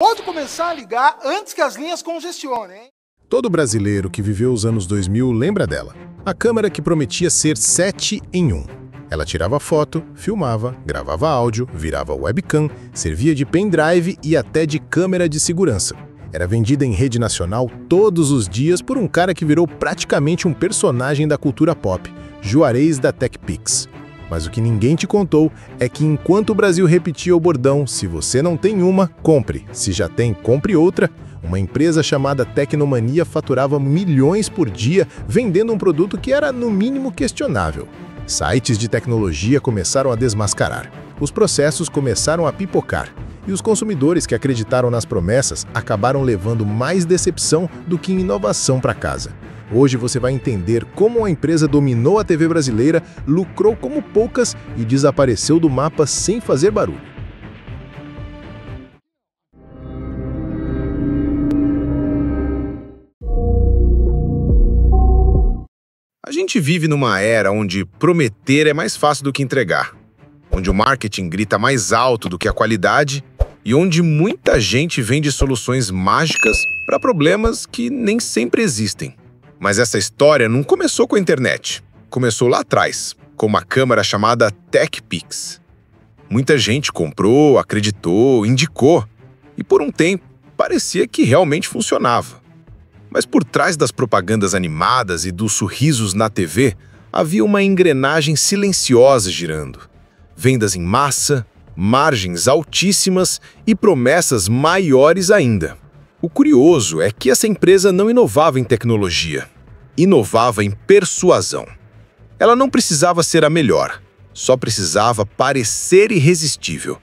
Pode começar a ligar antes que as linhas congestionem. Todo brasileiro que viveu os anos 2000 lembra dela. A câmera que prometia ser 7 em 1. Ela tirava foto, filmava, gravava áudio, virava webcam, servia de pendrive e até de câmera de segurança. Era vendida em rede nacional todos os dias por um cara que virou praticamente um personagem da cultura pop, Juarez da TechPix. Mas o que ninguém te contou é que enquanto o Brasil repetia o bordão "se você não tem uma, compre, se já tem, compre outra", uma empresa chamada Tecnomania faturava milhões por dia vendendo um produto que era no mínimo questionável. Sites de tecnologia começaram a desmascarar, os processos começaram a pipocar, e os consumidores que acreditaram nas promessas acabaram levando mais decepção do que inovação para casa. Hoje você vai entender como a empresa dominou a TV brasileira, lucrou como poucas e desapareceu do mapa sem fazer barulho. A gente vive numa era onde prometer é mais fácil do que entregar, onde o marketing grita mais alto do que a qualidade e onde muita gente vende soluções mágicas para problemas que nem sempre existem. Mas essa história não começou com a internet. Começou lá atrás, com uma câmera chamada TechPix. Muita gente comprou, acreditou, indicou, e por um tempo parecia que realmente funcionava. Mas por trás das propagandas animadas e dos sorrisos na TV, havia uma engrenagem silenciosa girando. Vendas em massa, margens altíssimas e promessas maiores ainda. O curioso é que essa empresa não inovava em tecnologia, inovava em persuasão. Ela não precisava ser a melhor, só precisava parecer irresistível.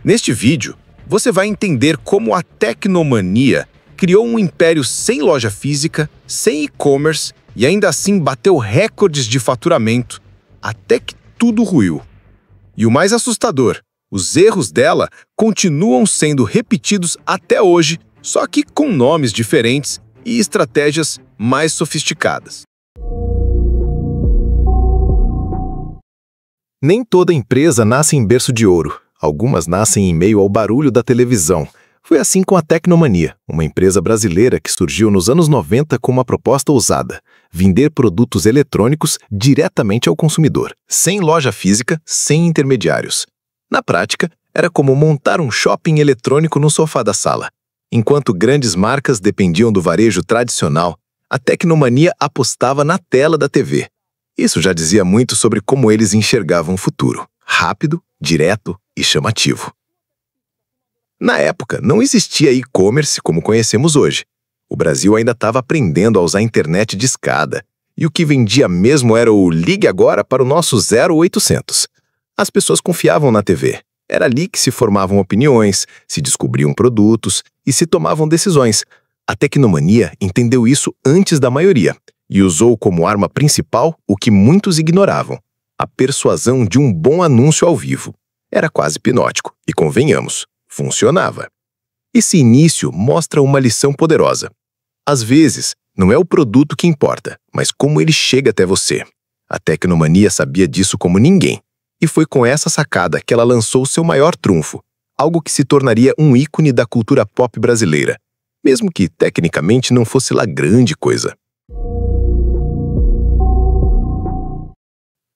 Neste vídeo, você vai entender como a Tecnomania criou um império sem loja física, sem e-commerce e ainda assim bateu recordes de faturamento, até que tudo ruiu. E o mais assustador, os erros dela continuam sendo repetidos até hoje, só que com nomes diferentes e estratégias mais sofisticadas. Nem toda empresa nasce em berço de ouro. Algumas nascem em meio ao barulho da televisão. Foi assim com a Tecnomania, uma empresa brasileira que surgiu nos anos 90 com uma proposta ousada: vender produtos eletrônicos diretamente ao consumidor, sem loja física, sem intermediários. Na prática, era como montar um shopping eletrônico no sofá da sala. Enquanto grandes marcas dependiam do varejo tradicional, a Tecnomania apostava na tela da TV. Isso já dizia muito sobre como eles enxergavam o futuro: rápido, direto e chamativo. Na época, não existia e-commerce como conhecemos hoje. O Brasil ainda estava aprendendo a usar a internet de escada, e o que vendia mesmo era o "ligue agora para o nosso 0800". As pessoas confiavam na TV. Era ali que se formavam opiniões, se descobriam produtos e se tomavam decisões. A Tecnomania entendeu isso antes da maioria e usou como arma principal o que muitos ignoravam: a persuasão de um bom anúncio ao vivo. Era quase hipnótico e, convenhamos, funcionava. Esse início mostra uma lição poderosa. Às vezes, não é o produto que importa, mas como ele chega até você. A Tecnomania sabia disso como ninguém. E foi com essa sacada que ela lançou seu maior trunfo, algo que se tornaria um ícone da cultura pop brasileira, mesmo que tecnicamente não fosse lá grande coisa.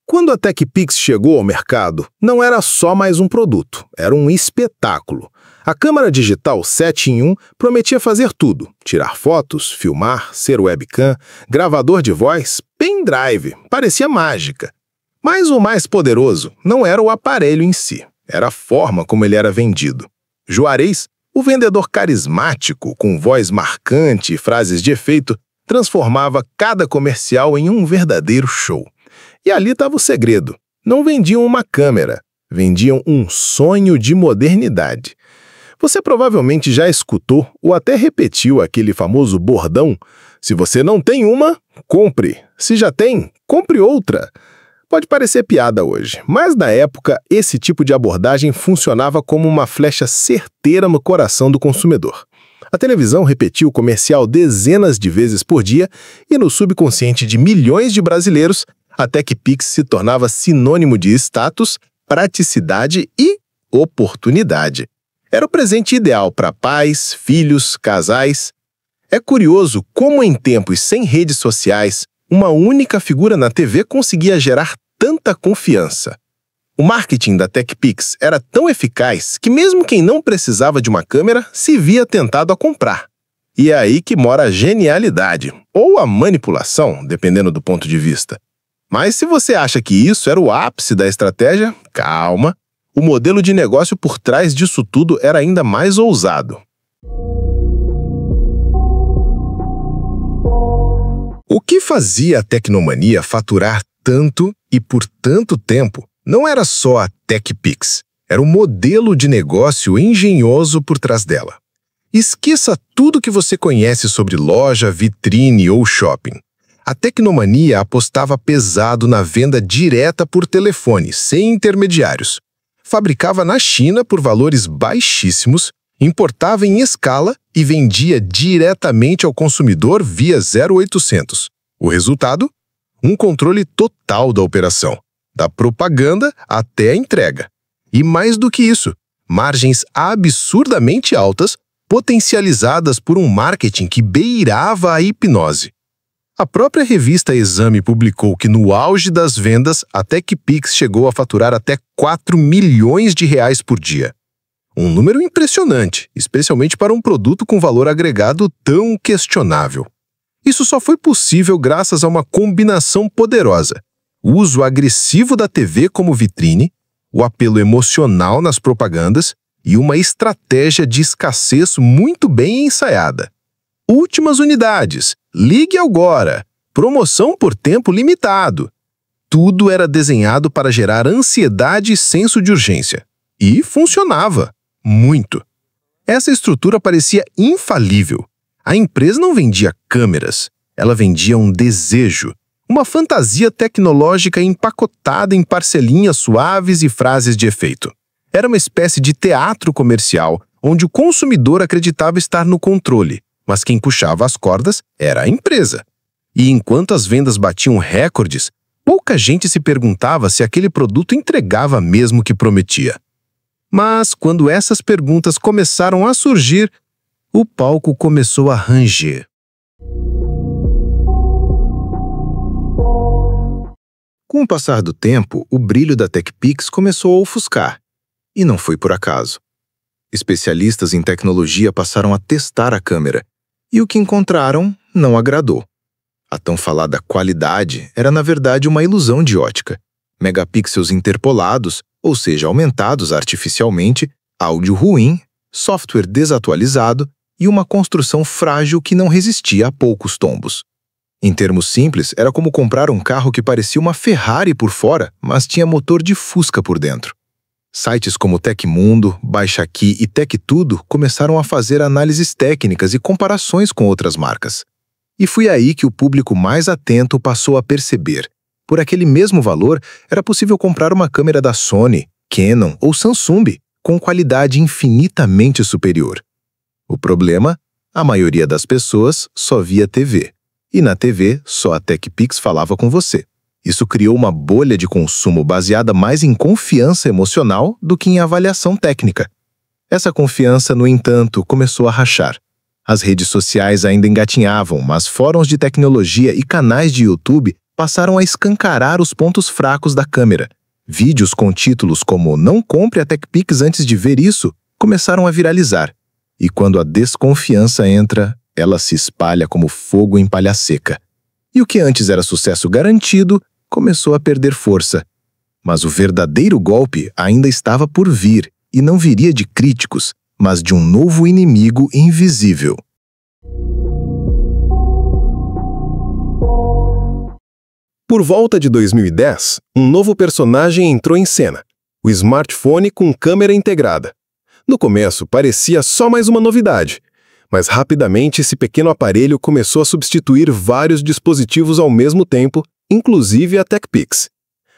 Quando a TechPix chegou ao mercado, não era só mais um produto, era um espetáculo. A câmera digital 7 em 1 prometia fazer tudo: tirar fotos, filmar, ser webcam, gravador de voz, pendrive, parecia mágica. Mas o mais poderoso não era o aparelho em si, era a forma como ele era vendido. Juarez, o vendedor carismático, com voz marcante e frases de efeito, transformava cada comercial em um verdadeiro show. E ali estava o segredo: não vendiam uma câmera, vendiam um sonho de modernidade. Você provavelmente já escutou ou até repetiu aquele famoso bordão: "se você não tem uma, compre. Se já tem, compre outra". Pode parecer piada hoje, mas na época esse tipo de abordagem funcionava como uma flecha certeira no coração do consumidor. A televisão repetia o comercial dezenas de vezes por dia e no subconsciente de milhões de brasileiros, a TechPix se tornava sinônimo de status, praticidade e oportunidade. Era o presente ideal para pais, filhos, casais. É curioso como em tempos sem redes sociais, uma única figura na TV conseguia gerar tanta confiança. O marketing da TechPix era tão eficaz que mesmo quem não precisava de uma câmera se via tentado a comprar. E é aí que mora a genialidade, ou a manipulação, dependendo do ponto de vista. Mas se você acha que isso era o ápice da estratégia, calma. O modelo de negócio por trás disso tudo era ainda mais ousado. O que fazia a Tecnomania faturar tanto e por tanto tempo não era só a TechPix, era um modelo de negócio engenhoso por trás dela. Esqueça tudo que você conhece sobre loja, vitrine ou shopping. A Tecnomania apostava pesado na venda direta por telefone, sem intermediários. Fabricava na China por valores baixíssimos, importava em escala e vendia diretamente ao consumidor via 0800. O resultado? Um controle total da operação, da propaganda até a entrega. E mais do que isso, margens absurdamente altas, potencializadas por um marketing que beirava a hipnose. A própria revista Exame publicou que no auge das vendas, a TechPix chegou a faturar até 4 milhões de reais por dia. Um número impressionante, especialmente para um produto com valor agregado tão questionável. Isso só foi possível graças a uma combinação poderosa: o uso agressivo da TV como vitrine, o apelo emocional nas propagandas e uma estratégia de escassez muito bem ensaiada. Últimas unidades, ligue agora, promoção por tempo limitado. Tudo era desenhado para gerar ansiedade e senso de urgência. E funcionava. Muito. Essa estrutura parecia infalível. A empresa não vendia câmeras, ela vendia um desejo, uma fantasia tecnológica empacotada em parcelinhas suaves e frases de efeito. Era uma espécie de teatro comercial, onde o consumidor acreditava estar no controle, mas quem puxava as cordas era a empresa. E enquanto as vendas batiam recordes, pouca gente se perguntava se aquele produto entregava mesmo o que prometia. Mas quando essas perguntas começaram a surgir, o palco começou a ranger. Com o passar do tempo, o brilho da TechPix começou a ofuscar. E não foi por acaso. Especialistas em tecnologia passaram a testar a câmera, e o que encontraram não agradou. A tão falada qualidade era, na verdade, uma ilusão de ótica. Megapixels interpolados, ou seja, aumentados artificialmente, áudio ruim, software desatualizado e uma construção frágil que não resistia a poucos tombos. Em termos simples, era como comprar um carro que parecia uma Ferrari por fora, mas tinha motor de Fusca por dentro. Sites como Tecmundo, Baixa Aqui e TechTudo começaram a fazer análises técnicas e comparações com outras marcas. E foi aí que o público mais atento passou a perceber. Por aquele mesmo valor, era possível comprar uma câmera da Sony, Canon ou Samsung, com qualidade infinitamente superior. O problema? A maioria das pessoas só via TV. E na TV, só a TechPix falava com você. Isso criou uma bolha de consumo baseada mais em confiança emocional do que em avaliação técnica. Essa confiança, no entanto, começou a rachar. As redes sociais ainda engatinhavam, mas fóruns de tecnologia e canais de YouTube passaram a escancarar os pontos fracos da câmera. Vídeos com títulos como "Não compre a TechPix antes de ver isso" começaram a viralizar. E quando a desconfiança entra, ela se espalha como fogo em palha seca. E o que antes era sucesso garantido, começou a perder força. Mas o verdadeiro golpe ainda estava por vir, e não viria de críticos, mas de um novo inimigo invisível. Por volta de 2010, um novo personagem entrou em cena: o smartphone com câmera integrada. No começo, parecia só mais uma novidade, mas rapidamente esse pequeno aparelho começou a substituir vários dispositivos ao mesmo tempo, inclusive a TechPix.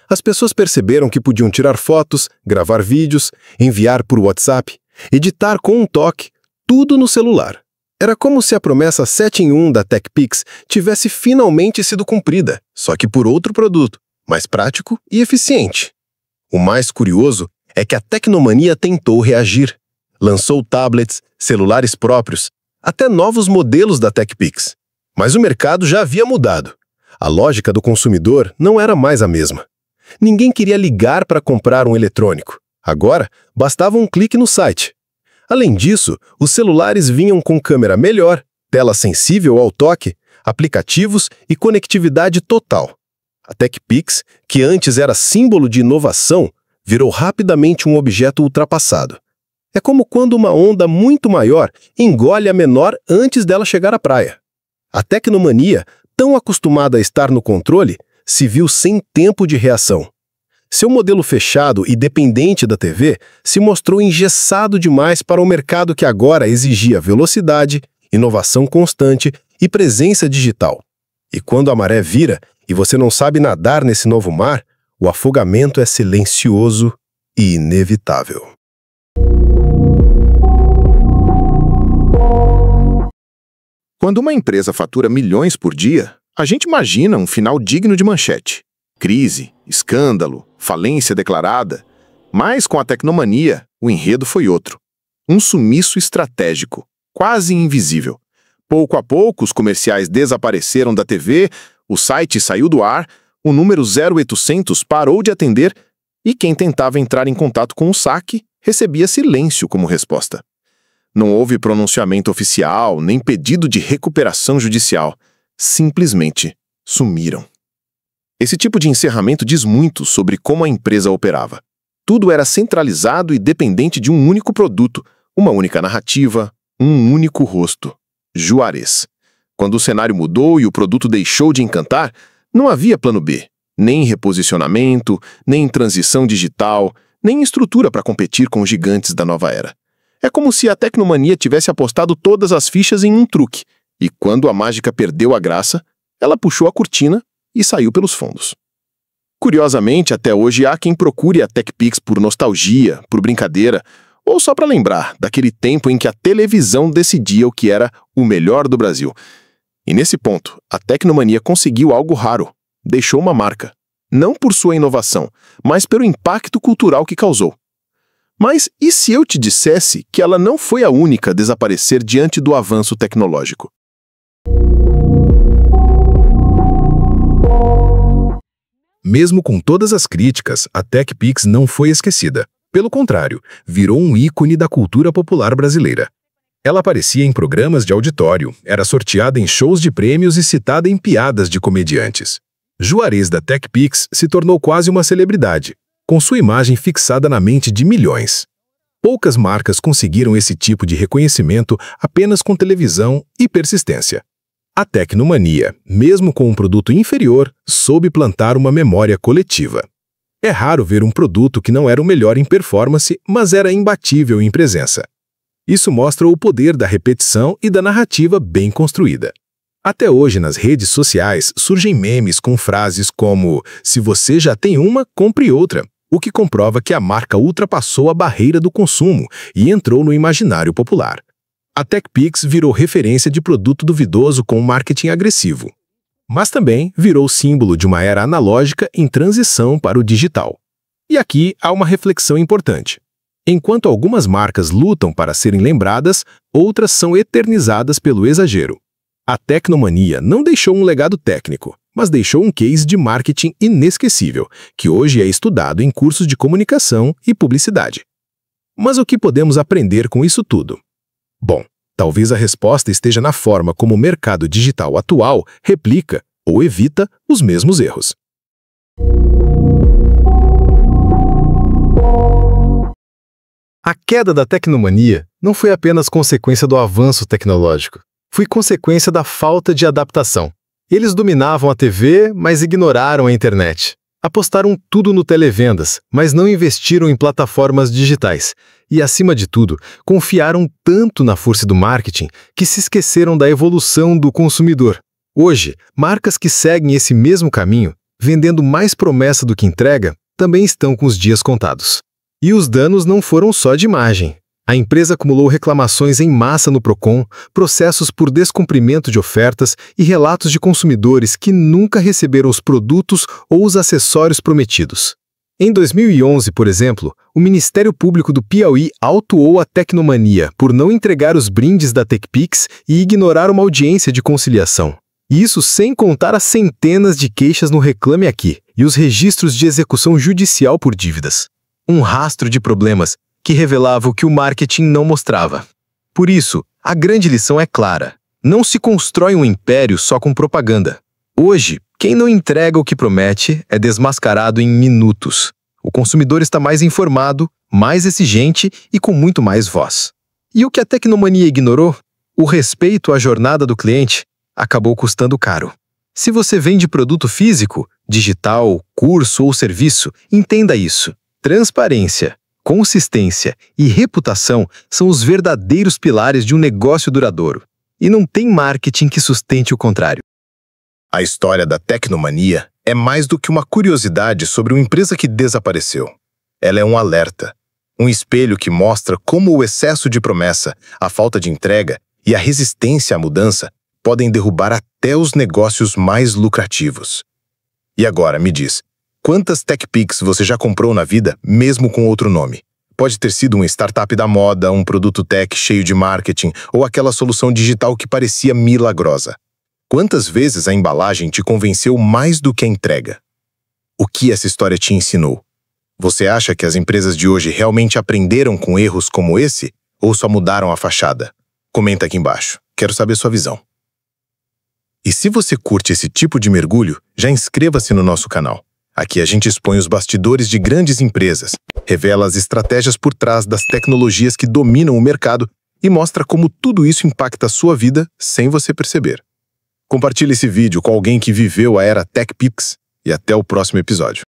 As pessoas perceberam que podiam tirar fotos, gravar vídeos, enviar por WhatsApp, editar com um toque, tudo no celular. Era como se a promessa 7 em 1 da TechPix tivesse finalmente sido cumprida, só que por outro produto, mais prático e eficiente. O mais curioso é que a Tecnomania tentou reagir. Lançou tablets, celulares próprios, até novos modelos da TechPix. Mas o mercado já havia mudado. A lógica do consumidor não era mais a mesma. Ninguém queria ligar para comprar um eletrônico. Agora, bastava um clique no site. Além disso, os celulares vinham com câmera melhor, tela sensível ao toque, aplicativos e conectividade total. A TechPix, que antes era símbolo de inovação, virou rapidamente um objeto ultrapassado. É como quando uma onda muito maior engole a menor antes dela chegar à praia. A Tecnomania, tão acostumada a estar no controle, se viu sem tempo de reação. Seu modelo fechado e dependente da TV se mostrou engessado demais para o mercado que agora exigia velocidade, inovação constante e presença digital. E quando a maré vira e você não sabe nadar nesse novo mar, o afogamento é silencioso e inevitável. Quando uma empresa fatura milhões por dia, a gente imagina um final digno de manchete. Crise, escândalo, falência declarada. Mas com a Tecnomania, o enredo foi outro. Um sumiço estratégico, quase invisível. Pouco a pouco, os comerciais desapareceram da TV, o site saiu do ar, o número 0800 parou de atender e quem tentava entrar em contato com o saque recebia silêncio como resposta. Não houve pronunciamento oficial, nem pedido de recuperação judicial. Simplesmente sumiram. Esse tipo de encerramento diz muito sobre como a empresa operava. Tudo era centralizado e dependente de um único produto, uma única narrativa, um único rosto. Juarez. Quando o cenário mudou e o produto deixou de encantar, não havia plano B, nem reposicionamento, nem transição digital, nem estrutura para competir com os gigantes da nova era. É como se a Tecnomania tivesse apostado todas as fichas em um truque, e quando a mágica perdeu a graça, ela puxou a cortina e saiu pelos fundos. Curiosamente, até hoje há quem procure a TechPix por nostalgia, por brincadeira, ou só para lembrar daquele tempo em que a televisão decidia o que era o melhor do Brasil. E nesse ponto, a Tecnomania conseguiu algo raro, deixou uma marca, não por sua inovação, mas pelo impacto cultural que causou. Mas e se eu te dissesse que ela não foi a única a desaparecer diante do avanço tecnológico? Mesmo com todas as críticas, a TechPix não foi esquecida. Pelo contrário, virou um ícone da cultura popular brasileira. Ela aparecia em programas de auditório, era sorteada em shows de prêmios e citada em piadas de comediantes. Juarez da TechPix se tornou quase uma celebridade, com sua imagem fixada na mente de milhões. Poucas marcas conseguiram esse tipo de reconhecimento apenas com televisão e persistência. A Tecnomania, mesmo com um produto inferior, soube plantar uma memória coletiva. É raro ver um produto que não era o melhor em performance, mas era imbatível em presença. Isso mostra o poder da repetição e da narrativa bem construída. Até hoje, nas redes sociais, surgem memes com frases como "se você já tem uma, compre outra", o que comprova que a marca ultrapassou a barreira do consumo e entrou no imaginário popular. A TechPix virou referência de produto duvidoso com marketing agressivo. Mas também virou símbolo de uma era analógica em transição para o digital. E aqui há uma reflexão importante. Enquanto algumas marcas lutam para serem lembradas, outras são eternizadas pelo exagero. A Tecnomania não deixou um legado técnico, mas deixou um case de marketing inesquecível, que hoje é estudado em cursos de comunicação e publicidade. Mas o que podemos aprender com isso tudo? Bom, talvez a resposta esteja na forma como o mercado digital atual replica ou evita os mesmos erros. A queda da Tecnomania não foi apenas consequência do avanço tecnológico, foi consequência da falta de adaptação. Eles dominavam a TV, mas ignoraram a internet. Apostaram tudo no televendas, mas não investiram em plataformas digitais. E, acima de tudo, confiaram tanto na força do marketing que se esqueceram da evolução do consumidor. Hoje, marcas que seguem esse mesmo caminho, vendendo mais promessa do que entrega, também estão com os dias contados. E os danos não foram só de imagem. A empresa acumulou reclamações em massa no Procon, processos por descumprimento de ofertas e relatos de consumidores que nunca receberam os produtos ou os acessórios prometidos. Em 2011, por exemplo, o Ministério Público do Piauí autuou a Tecnomania por não entregar os brindes da TechPix e ignorar uma audiência de conciliação. Isso sem contar as centenas de queixas no Reclame Aqui e os registros de execução judicial por dívidas. Um rastro de problemas que revelava o que o marketing não mostrava. Por isso, a grande lição é clara. Não se constrói um império só com propaganda. Hoje, quem não entrega o que promete é desmascarado em minutos. O consumidor está mais informado, mais exigente e com muito mais voz. E o que a Tecnomania ignorou? O respeito à jornada do cliente acabou custando caro. Se você vende produto físico, digital, curso ou serviço, entenda isso. Transparência, consistência e reputação são os verdadeiros pilares de um negócio duradouro. E não tem marketing que sustente o contrário. A história da Tecnomania é mais do que uma curiosidade sobre uma empresa que desapareceu. Ela é um alerta, um espelho que mostra como o excesso de promessa, a falta de entrega e a resistência à mudança podem derrubar até os negócios mais lucrativos. E agora, me diz, quantas TechPix você já comprou na vida, mesmo com outro nome? Pode ter sido uma startup da moda, um produto tech cheio de marketing ou aquela solução digital que parecia milagrosa. Quantas vezes a embalagem te convenceu mais do que a entrega? O que essa história te ensinou? Você acha que as empresas de hoje realmente aprenderam com erros como esse ou só mudaram a fachada? Comenta aqui embaixo. Quero saber sua visão. E se você curte esse tipo de mergulho, já inscreva-se no nosso canal. Aqui a gente expõe os bastidores de grandes empresas, revela as estratégias por trás das tecnologias que dominam o mercado e mostra como tudo isso impacta a sua vida sem você perceber. Compartilhe esse vídeo com alguém que viveu a era TechPix e até o próximo episódio.